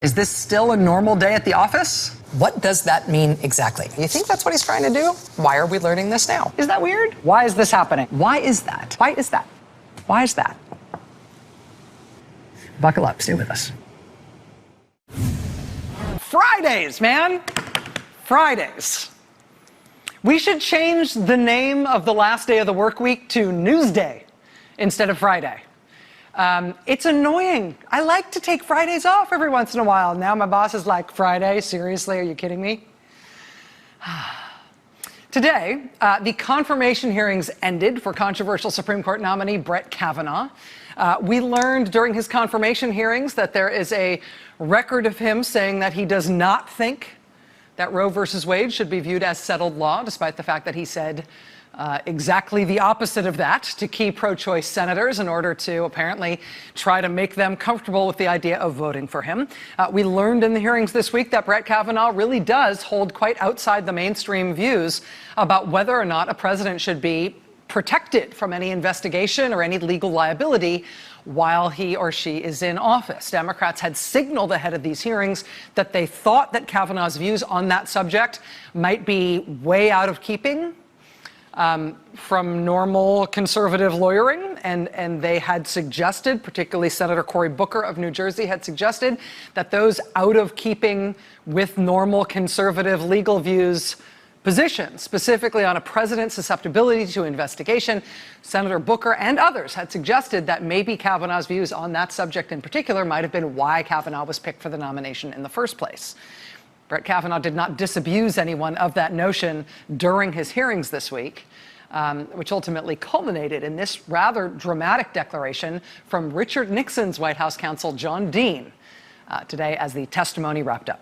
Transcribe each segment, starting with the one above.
Is this still a normal day at the office? What does that mean exactly? You think that's what he's trying to do? Why are we learning this now? Is that weird? Why is this happening? Why is that? Why is that? Why is that? Buckle up, stay with us. Fridays, man. Fridays. We should change the name of the last day of the work week to Newsday instead of Friday. It's annoying. I like to take Fridays off every once in a while. Now my boss is like, Friday? Seriously? Are you kidding me? Today, the confirmation hearings ended for controversial Supreme Court nominee Brett Kavanaugh. We learned during his confirmation hearings that there is a record of him saying that he does not think that Roe versus Wade should be viewed as settled law, despite the fact that he said exactly the opposite of that to key pro-choice senators in order to apparently try to make them comfortable with the idea of voting for him. We learned in the hearings this week that Brett Kavanaugh really does hold quite outside the mainstream views about whether or not a president should be protected from any investigation or any legal liability while he or she is in office. Democrats had signaled ahead of these hearings that they thought that Kavanaugh's views on that subject might be way out of keeping from normal conservative lawyering, and they had suggested, particularly Senator Cory Booker of New Jersey had suggested, that those out of keeping with normal conservative legal views positions, specifically on a president's susceptibility to investigation, Senator Booker and others had suggested that maybe Kavanaugh's views on that subject in particular might have been why Kavanaugh was picked for the nomination in the first place. Brett Kavanaugh did not disabuse anyone of that notion during his hearings this week, which ultimately culminated in this rather dramatic declaration from Richard Nixon's White House counsel, John Dean, today as the testimony wrapped up.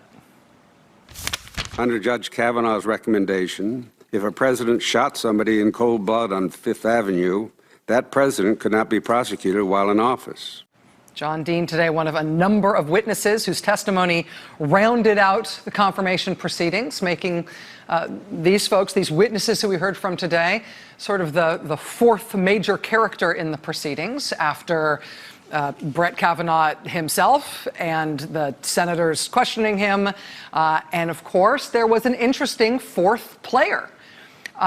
Under Judge Kavanaugh's recommendation, if a president shot somebody in cold blood on Fifth Avenue, that president could not be prosecuted while in office. John Dean today, one of a number of witnesses whose testimony rounded out the confirmation proceedings, making these folks, these witnesses who we heard from today, sort of the fourth major character in the proceedings after Brett Kavanaugh himself and the senators questioning him. And of course, there was an interesting fourth player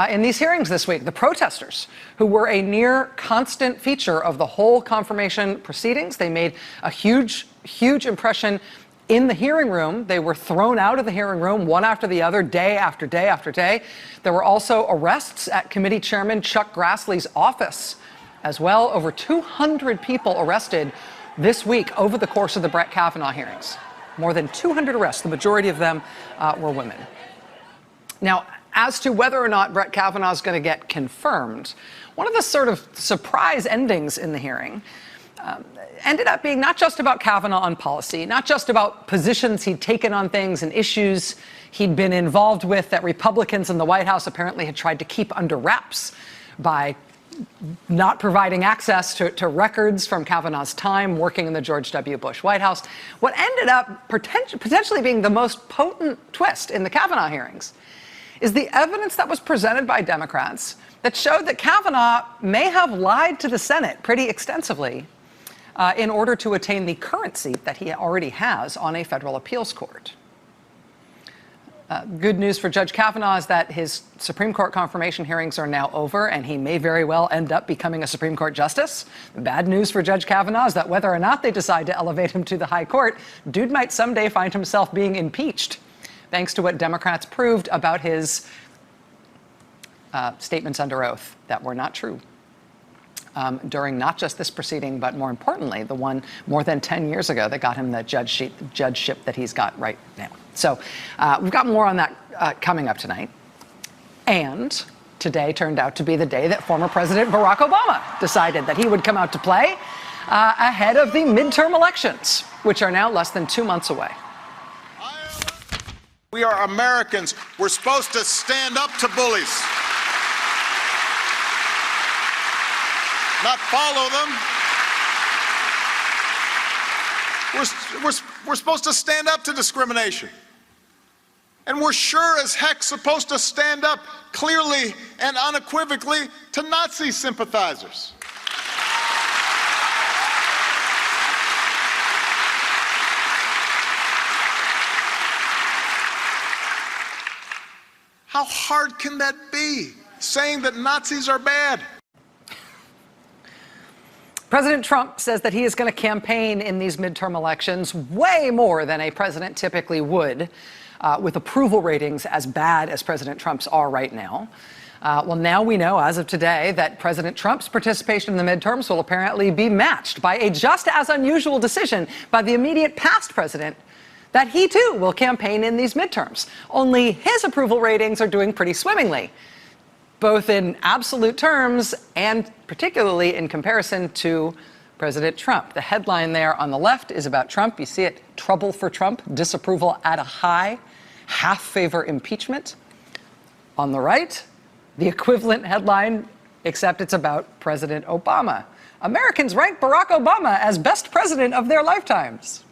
in these hearings this week, the protesters, who were a near constant feature of the whole confirmation proceedings. They made a huge, huge impression in the hearing room. They were thrown out of the hearing room one after the other, day after day after day. There were also arrests at Committee Chairman Chuck Grassley's office as well. Over 200 people arrested this week over the course of the Brett Kavanaugh hearings. More than 200 arrests, the majority of them were women. Now, as to whether or not Brett Kavanaugh is going to get confirmed, one of the sort of surprise endings in the hearing ended up being not just about Kavanaugh on policy, not just about positions he'd taken on things and issues he'd been involved with that Republicans in the White House apparently had tried to keep under wraps by not providing access to records from Kavanaugh's time working in the George W. Bush White House. What ended up potentially being the most potent twist in the Kavanaugh hearings is the evidence that was presented by Democrats that showed that Kavanaugh may have lied to the Senate pretty extensively in order to attain the current seat that he already has on a federal appeals court. Good news for Judge Kavanaugh is that his Supreme Court confirmation hearings are now over, and he may very well end up becoming a Supreme Court justice. The bad news for Judge Kavanaugh is that whether or not they decide to elevate him to the high court, dude might someday find himself being impeached, thanks to what Democrats proved about his statements under oath that were not true during not just this proceeding, but more importantly, the one more than 10 years ago that got him the judgeship that he's got right now. So we've got more on that coming up tonight. And today turned out to be the day that former President Barack Obama decided that he would come out to play ahead of the midterm elections, which are now less than 2 months away. We are Americans. We're supposed to stand up to bullies, not follow them. We're supposed to stand up to discrimination. And we're sure as heck supposed to stand up clearly and unequivocally to Nazi sympathizers. How hard can that be, saying that Nazis are bad? President Trump says that he is going to campaign in these midterm elections way more than a president typically would, with approval ratings as bad as President Trump's are right now. Well, now we know, as of today, that President Trump's participation in the midterms will apparently be matched by a just as unusual decision by the immediate past president that he, too, will campaign in these midterms. Only his approval ratings are doing pretty swimmingly, both in absolute terms and particularly in comparison to President Trump. The headline there on the left is about Trump. You see it, trouble for Trump, disapproval at a high, half favor impeachment. On the right, the equivalent headline, except it's about President Obama. Americans rank Barack Obama as best president of their lifetimes.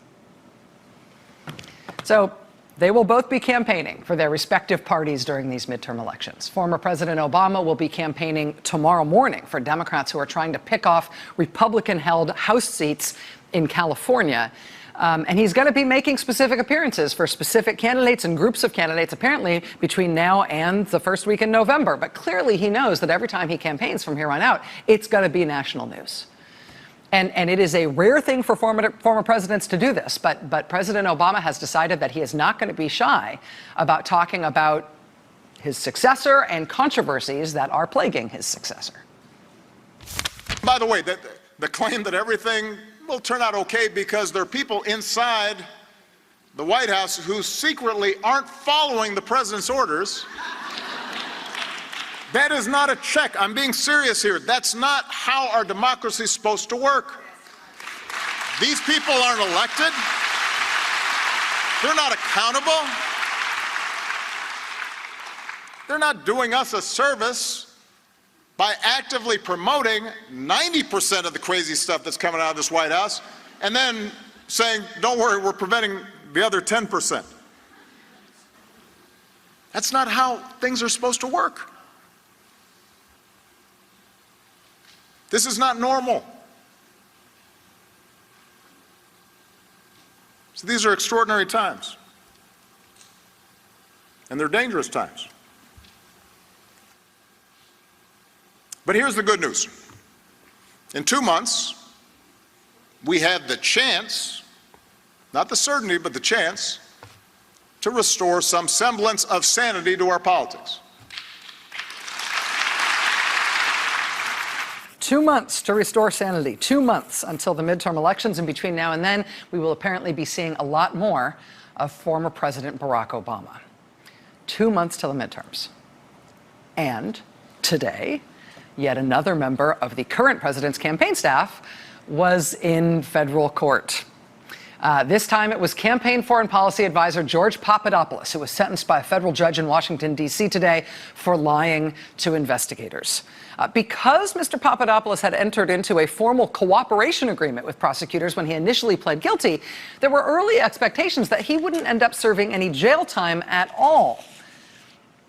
So they will both be campaigning for their respective parties during these midterm elections. Former President Obama will be campaigning tomorrow morning for Democrats who are trying to pick off Republican-held House seats in California. And he's going to be making specific appearances for specific candidates and groups of candidates, apparently, between now and the first week in November. But clearly he knows that every time he campaigns from here on out, it's going to be national news. And it is a rare thing for former presidents to do this, but President Obama has decided that he is not going to be shy about talking about his successor and controversies that are plaguing his successor. By the way, the claim that everything will turn out okay because there are people inside the White House who secretly aren't following the president's orders, that is not a check. I'm being serious here. That's not how our democracy is supposed to work. These people aren't elected. They're not accountable. They're not doing us a service by actively promoting 90% of the crazy stuff that's coming out of this White House and then saying, don't worry, we're preventing the other 10%. That's not how things are supposed to work. This is not normal. So these are extraordinary times. And they're dangerous times. But here's the good news. In 2 months, we have the chance, not the certainty, but the chance, to restore some semblance of sanity to our politics. 2 months to restore sanity, 2 months until the midterm elections, and between now and then, we will apparently be seeing a lot more of former President Barack Obama. 2 months till the midterms. And today, yet another member of the current president's campaign staff was in federal court. This time it was campaign foreign policy advisor George Papadopoulos, who was sentenced by a federal judge in Washington, D.C. today for lying to investigators. Because Mr. Papadopoulos had entered into a formal cooperation agreement with prosecutors when he initially pled guilty, there were early expectations that he wouldn't end up serving any jail time at all.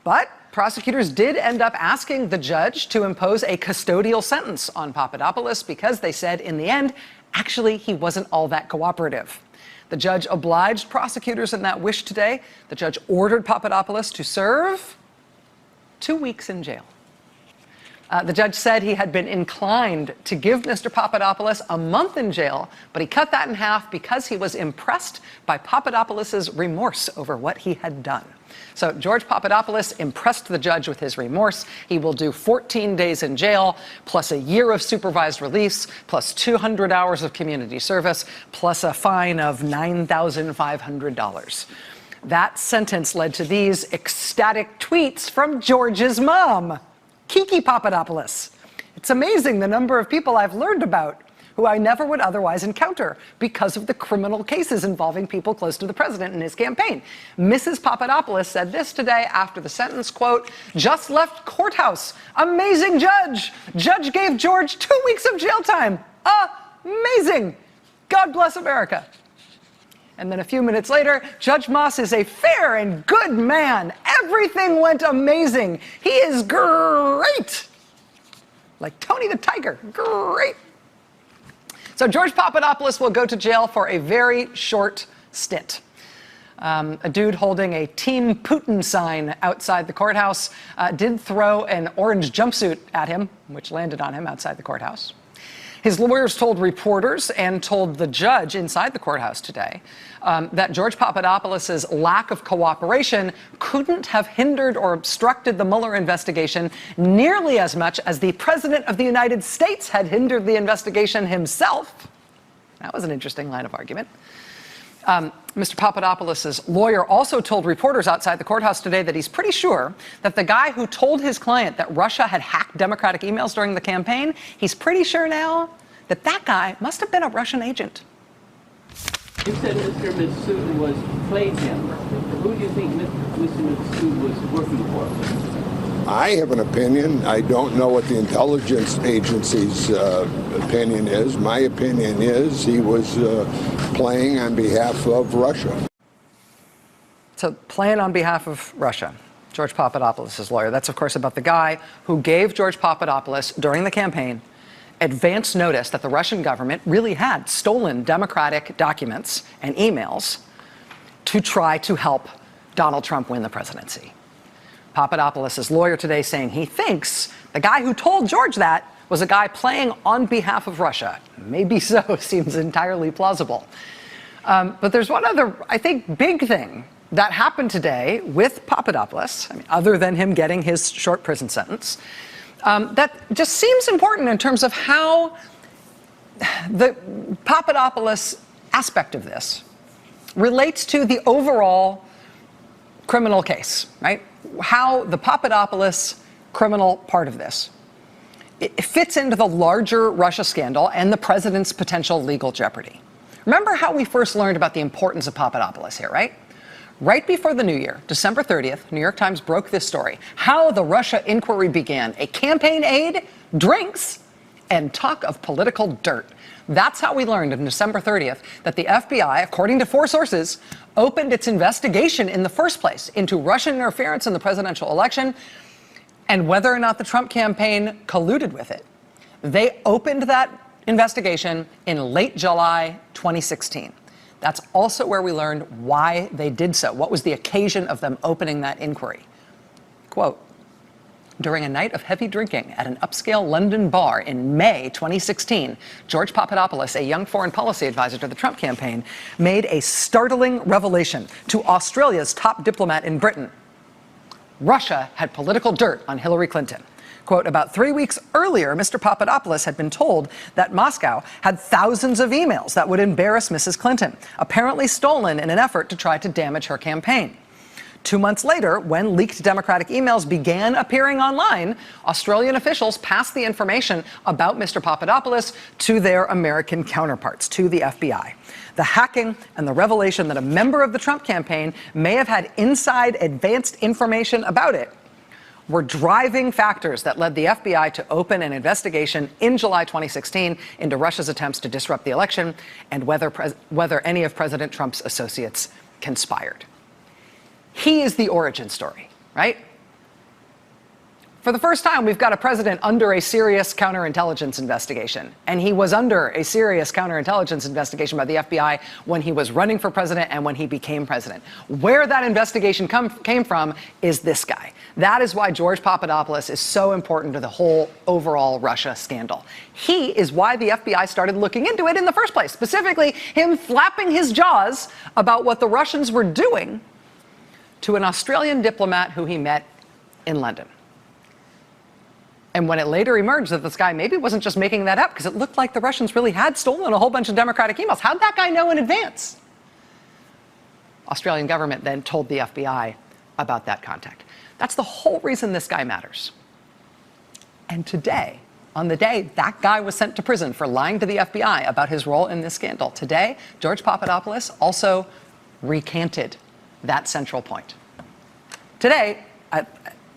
But prosecutors did end up asking the judge to impose a custodial sentence on Papadopoulos because they said in the end, actually, he wasn't all that cooperative. The judge obliged prosecutors in that wish today. The judge ordered Papadopoulos to serve 2 weeks in jail. The judge said he had been inclined to give Mr. Papadopoulos a month in jail, but he cut that in half because he was impressed by Papadopoulos' remorse over what he had done. So George Papadopoulos impressed the judge with his remorse. He will do 14 days in jail, plus a year of supervised release, plus 200 hours of community service, plus a fine of $9,500. That sentence led to these ecstatic tweets from George's mom, Kiki Papadopoulos. It's amazing the number of people I've learned about who I never would otherwise encounter because of the criminal cases involving people close to the president and his campaign. Mrs. Papadopoulos said this today after the sentence, quote, "Just left courthouse. Amazing judge. Judge gave George 2 weeks of jail time. Amazing. God bless America." And then a few minutes later, Judge Moss is a fair and good man. Everything went amazing. He is great. Like Tony the Tiger. Great. So George Papadopoulos will go to jail for a very short stint. A dude holding a Team Putin sign outside the courthouse did throw an orange jumpsuit at him, which landed on him outside the courthouse. His lawyers told reporters and told the judge inside the courthouse today that George Papadopoulos' lack of cooperation couldn't have hindered or obstructed the Mueller investigation nearly as much as the President of the United States had hindered the investigation himself. That was an interesting line of argument. Mr. Papadopoulos' lawyer also told reporters outside the courthouse today that he's pretty sure that the guy who told his client that Russia had hacked Democratic emails during the campaign, he's pretty sure now that that guy must have been a Russian agent. You said Mr. Mifsud was playing him. Who do you think Mr. Mifsud was working for? I have an opinion. I don't know what the intelligence agency's opinion is. My opinion is he was playing on behalf of Russia. So playing on behalf of Russia, George Papadopoulos' lawyer. That's, of course, about the guy who gave George Papadopoulos, during the campaign, advance notice that the Russian government really had stolen Democratic documents and emails to try to help Donald Trump win the presidency. Papadopoulos' lawyer today saying he thinks the guy who told George that was a guy playing on behalf of Russia. Maybe so, seems entirely plausible. But there's one other, I think, big thing that happened today with Papadopoulos, other than him getting his short prison sentence, that just seems important in terms of how the Papadopoulos aspect of this relates to the overall criminal case, right? How the Papadopoulos criminal part of this it fits into the larger Russia scandal and the president's potential legal jeopardy. Remember how we first learned about the importance of Papadopoulos here, right? Right before the new year, December 30th, New York Times broke this story, how the Russia inquiry began, a campaign aide, drinks, and talk of political dirt. That's how we learned on December 30th that the FBI, according to 4 sources, opened its investigation in the first place into Russian interference in the presidential election and whether or not the Trump campaign colluded with it. They opened that investigation in late July 2016. That's also where we learned why they did so. What was the occasion of them opening that inquiry? Quote, during a night of heavy drinking at an upscale London bar in May 2016, George Papadopoulos, a young foreign policy advisor to the Trump campaign, made a startling revelation to Australia's top diplomat in Britain. Russia had political dirt on Hillary Clinton. Quote, about 3 weeks earlier, Mr. Papadopoulos had been told that Moscow had thousands of emails that would embarrass Mrs. Clinton, apparently stolen in an effort to try to damage her campaign. 2 months later, when leaked Democratic emails began appearing online, Australian officials passed the information about Mr. Papadopoulos to their American counterparts, to the FBI. The hacking and the revelation that a member of the Trump campaign may have had inside advanced information about it were driving factors that led the FBI to open an investigation in July 2016 into Russia's attempts to disrupt the election and whether any of President Trump's associates conspired. He is the origin story, right? For the first time, we've got a president under a serious counterintelligence investigation. And he was under a serious counterintelligence investigation by the FBI when he was running for president and when he became president. Where that investigation came from is this guy. That is why George Papadopoulos is so important to the whole overall Russia scandal. He is why the FBI started looking into it in the first place, specifically him flapping his jaws about what the Russians were doing to an Australian diplomat who he met in London. And when it later emerged that this guy maybe wasn't just making that up because it looked like the Russians really had stolen a whole bunch of Democratic emails, how'd that guy know in advance? Australian government then told the FBI about that contact. That's the whole reason this guy matters. And today, on the day that guy was sent to prison for lying to the FBI about his role in this scandal, today, George Papadopoulos also recanted that central point. Today,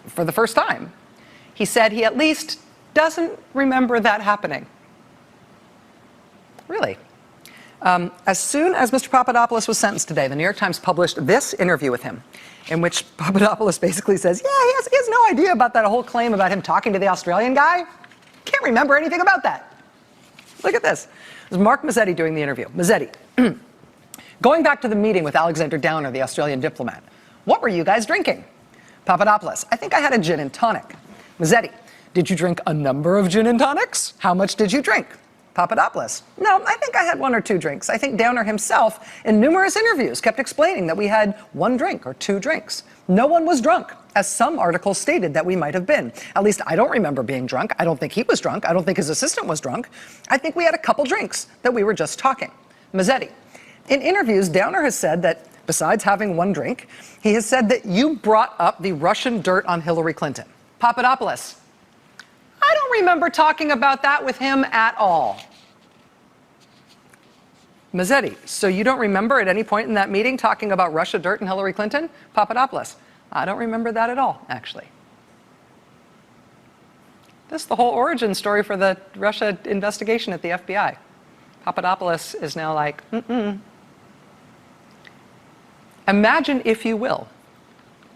for the first time, he said he at least doesn't remember that happening. Really. As soon as Mr. Papadopoulos was sentenced today, the New York Times published this interview with him, in which Papadopoulos basically says, yeah, he has no idea about that whole claim about him talking to the Australian guy. Can't remember anything about that. Look at this. This is Mark Mazzetti doing the interview. Mazzetti. Going back to the meeting with Alexander Downer, the Australian diplomat, what were you guys drinking? Papadopoulos, I think I had a gin and tonic. Mazzetti, did you drink a number of gin and tonics? How much did you drink? Papadopoulos, no, I think I had 1 or 2 drinks. I think Downer himself, in numerous interviews, kept explaining that we had 1 drink or 2 drinks. No one was drunk, as some articles stated that we might have been. At least I don't remember being drunk. I don't think he was drunk. I don't think his assistant was drunk. I think we had a couple drinks, that we were just talking. Mazzetti, in interviews, Downer has said that besides having 1 drink, he has said that you brought up the Russian dirt on Hillary Clinton. Papadopoulos, I don't remember talking about that with him at all. Mazzetti, so you don't remember at any point in that meeting talking about Russia dirt and Hillary Clinton? Papadopoulos, I don't remember that at all, actually. This is the whole origin story for the Russia investigation at the FBI. Papadopoulos is now like, Imagine, if you will,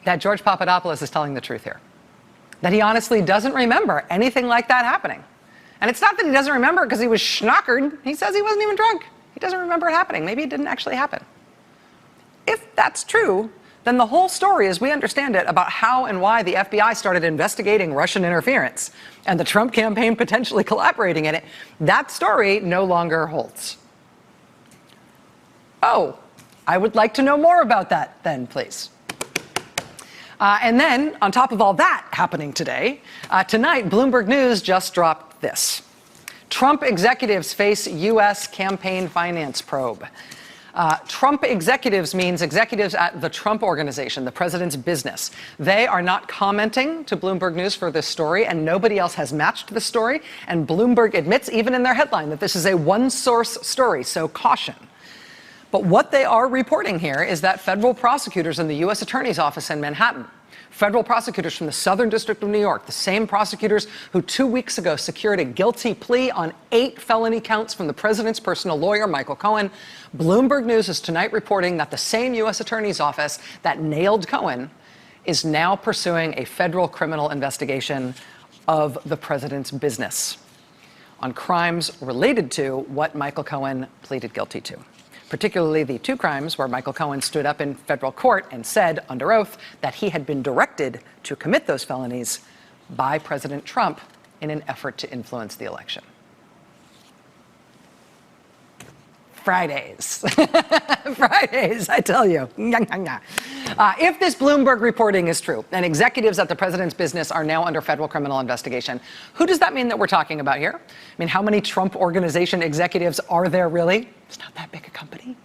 that George Papadopoulos is telling the truth here. That he honestly doesn't remember anything like that happening. And it's not that he doesn't remember because he was schnockered. He says he wasn't even drunk. He doesn't remember it happening. Maybe it didn't actually happen. If that's true, then the whole story, as we understand it, about how and why the FBI started investigating Russian interference and the Trump campaign potentially collaborating in it, that story no longer holds. Oh, I would like to know more about that then, please. And then, on top of all that happening today, tonight, Bloomberg News just dropped this. Trump executives face U.S. campaign finance probe. Trump executives means executives at the Trump Organization, the president's business. They are not commenting to Bloomberg News for this story, and nobody else has matched the story. And Bloomberg admits, even in their headline, that this is a one-source story, so caution. But what they are reporting here is that federal prosecutors in the U.S. Attorney's Office in Manhattan, federal prosecutors from the Southern District of New York, the same prosecutors who 2 weeks ago secured a guilty plea on 8 felony counts from the president's personal lawyer, Michael Cohen. Bloomberg News is tonight reporting that the same U.S. Attorney's Office that nailed Cohen is now pursuing a federal criminal investigation of the president's business on crimes related to what Michael Cohen pleaded guilty to. Particularly the 2 crimes where Michael Cohen stood up in federal court and said under oath that he had been directed to commit those felonies by President Trump in an effort to influence the election. Fridays. Fridays, I tell you. If this Bloomberg reporting is true, and executives at the president's business are now under federal criminal investigation, who does that mean that we're talking about here? I mean, how many Trump Organization executives are there really? It's not that big a company.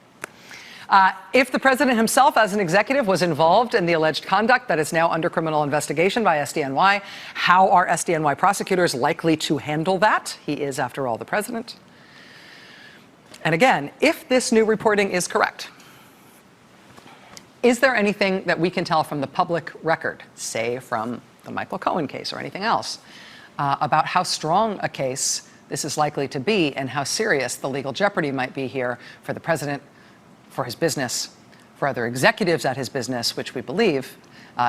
If the president himself, as an executive, was involved in the alleged conduct that is now under criminal investigation by SDNY, how are SDNY prosecutors likely to handle that? He is, after all, the president. And again, if this new reporting is correct, is there anything that we can tell from the public record, say from the Michael Cohen case or anything else, about how strong a case this is likely to be and how serious the legal jeopardy might be here for the president, for his business, for other executives at his business, which we believe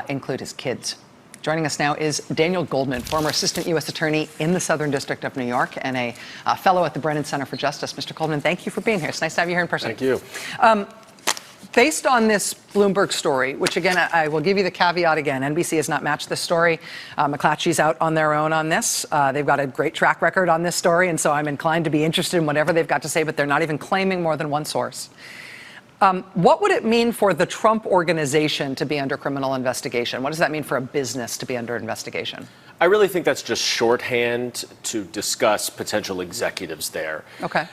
include his kids? Joining us now is Daniel Goldman, former assistant U.S. attorney in the Southern District of New York and a fellow at the Brennan Center for Justice. Mr. Goldman, thank you for being here. It's nice to have you here in person. Thank you. Based on this Bloomberg story, which again, I will give you the caveat again, NBC has not matched this story. McClatchy's out on their own on this. They've got a great track record on this story, and so I'm inclined to be interested in whatever they've got to say, but they're not even claiming more than one source. What would it mean for the Trump Organization to be under criminal investigation? What does that mean for a business to be under investigation? I really think that's just shorthand to discuss potential executives there. Okay.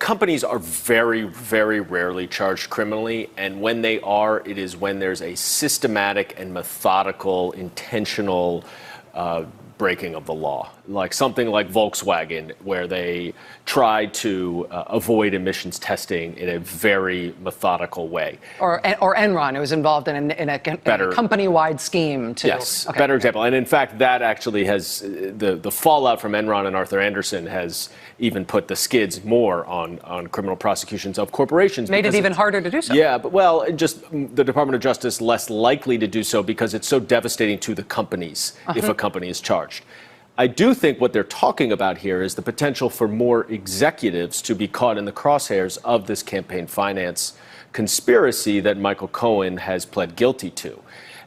Companies are very, very rarely charged criminally, and when they are, it is when there's a systematic and methodical, intentional breaking of the law, like something like Volkswagen, where they tried to avoid emissions testing in a very methodical way. Or Enron, who was involved in a company-wide scheme to... Yes, okay. Better example. And in fact, that actually has, the fallout from Enron and Arthur Andersen has even put the skids more on criminal prosecutions of corporations. Made it even harder to do so. Yeah, but well, just the Department of Justice less likely to do so because it's so devastating to the companies if a company is charged. I do think what they're talking about here is the potential for more executives to be caught in the crosshairs of this campaign finance conspiracy that Michael Cohen has pled guilty to.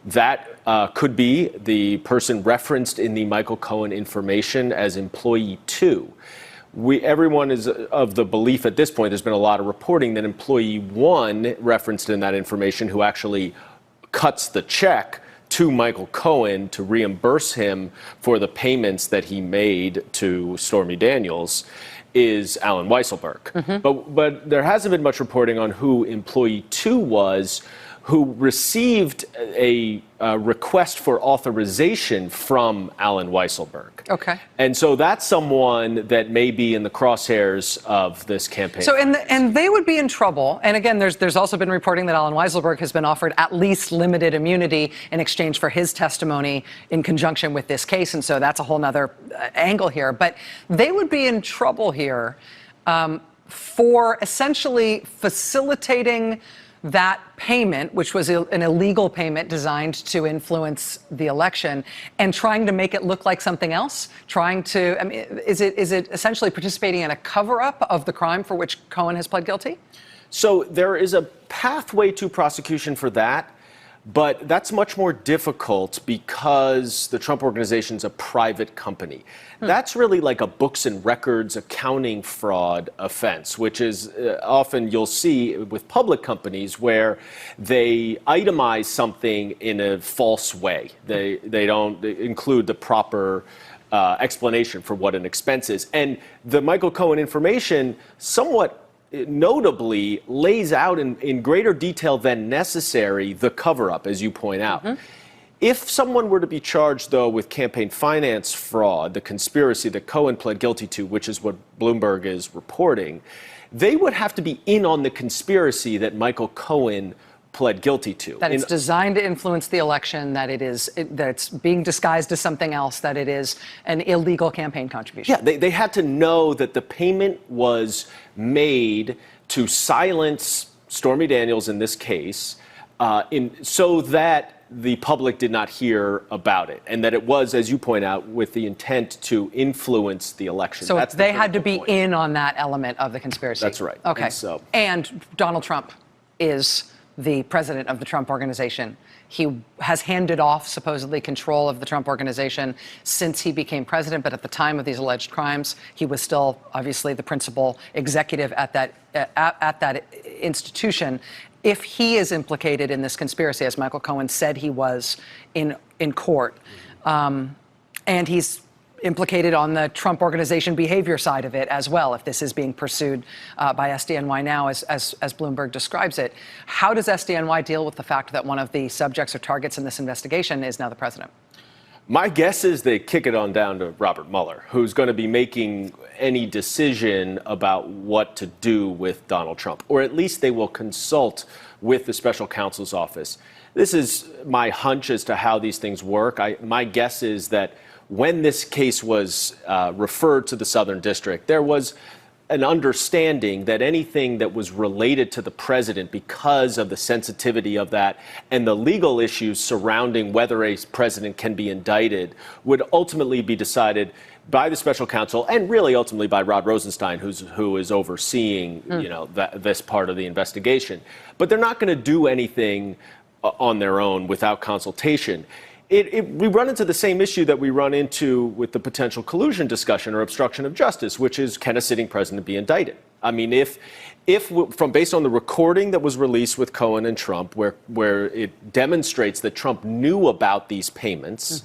That could be the person referenced in the Michael Cohen information as employee 2. Everyone is of the belief at this point, there's been a lot of reporting that employee 1 referenced in that information, who actually cuts the check to Michael Cohen to reimburse him for the payments that he made to Stormy Daniels, is Alan Weisselberg. But there hasn't been much reporting on who employee 2 was, who received a request for authorization from Alan Weisselberg. Okay. And so that's someone that may be in the crosshairs of this campaign. So, and they would be in trouble. And again, there's also been reporting that Alan Weisselberg has been offered at least limited immunity in exchange for his testimony in conjunction with this case. And so that's a whole nother angle here. But they would be in trouble here for essentially facilitating that payment, which was an illegal payment designed to influence the election, and trying to make it look like something else, trying to, I mean, is it essentially participating in a cover-up of the crime for which Cohen has pled guilty? So there is a pathway to prosecution for that, but that's much more difficult because the Trump Organization is a private company. That's really like a books and records accounting fraud offense, which is often you'll see with public companies where they itemize something in a false way. They don't include the proper explanation for what an expense is. And the Michael Cohen information somewhat notably lays out in greater detail than necessary the cover-up, as you point out. If someone were to be charged, though, with campaign finance fraud, the conspiracy that Cohen pled guilty to, which is what Bloomberg is reporting, they would have to be in on the conspiracy that Michael Cohen pled guilty to. That it's designed to influence the election, that that it's being disguised as something else, that it is an illegal campaign contribution. Yeah, they had to know that the payment was made to silence Stormy Daniels in this case, so that the public did not hear about it, and that it was, as you point out, with the intent to influence the election. So they had to be in on that element of the conspiracy. That's right. Okay. And Donald Trump is the president of the Trump Organization. He has handed off, supposedly, control of the Trump Organization since he became president. But at the time of these alleged crimes, he was still, obviously, the principal executive at that institution. If he is implicated in this conspiracy, as Michael Cohen said he was in court, and he's implicated on the Trump Organization behavior side of it as well, if this is being pursued by SDNY now, as Bloomberg describes it. How does SDNY deal with the fact that one of the subjects or targets in this investigation is now the president? My guess is they kick it on down to Robert Mueller, who's going to be making any decision about what to do with Donald Trump, or at least they will consult with the special counsel's office. This is my hunch as to how these things work. My guess is that when this case was referred to the Southern District, there was an understanding that anything that was related to the president, because of the sensitivity of that and the legal issues surrounding whether a president can be indicted, would ultimately be decided by the special counsel and really ultimately by Rod Rosenstein, who is overseeing this part of the investigation. But they're not going to do anything on their own without consultation. We run into the same issue that we run into with the potential collusion discussion or obstruction of justice, which is, can a sitting president be indicted? I mean, if based on the recording that was released with Cohen and Trump, where it demonstrates that Trump knew about these payments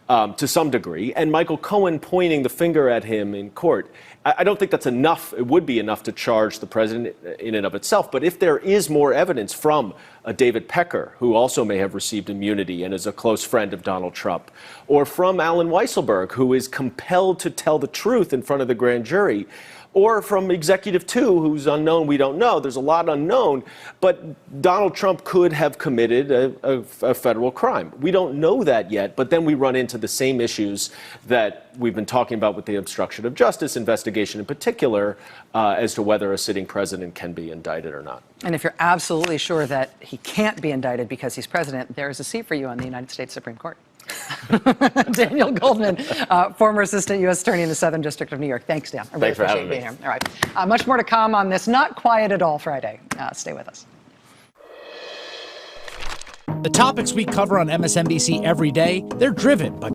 to some degree, and Michael Cohen pointing the finger at him in court, I don't think that's enough. It would be enough to charge the president in and of itself. But if there is more evidence from a David Pecker, who also may have received immunity and is a close friend of Donald Trump, or from Alan Weisselberg, who is compelled to tell the truth in front of the grand jury, or from Executive 2, who's unknown, we don't know. There's a lot unknown. But Donald Trump could have committed a federal crime. We don't know that yet, but then we run into the same issues that we've been talking about with the obstruction of justice investigation in particular, as to whether a sitting president can be indicted or not. And if you're absolutely sure that he can't be indicted because he's president, there is a seat for you on the United States Supreme Court. Daniel Goldman, former assistant U.S. attorney in the Southern District of New York. Thanks, Dan. I really Thanks for having me. Here. All right. Much more to come on this Not Quiet at All Friday. Stay with us. The topics we cover on MSNBC every day, they're driven by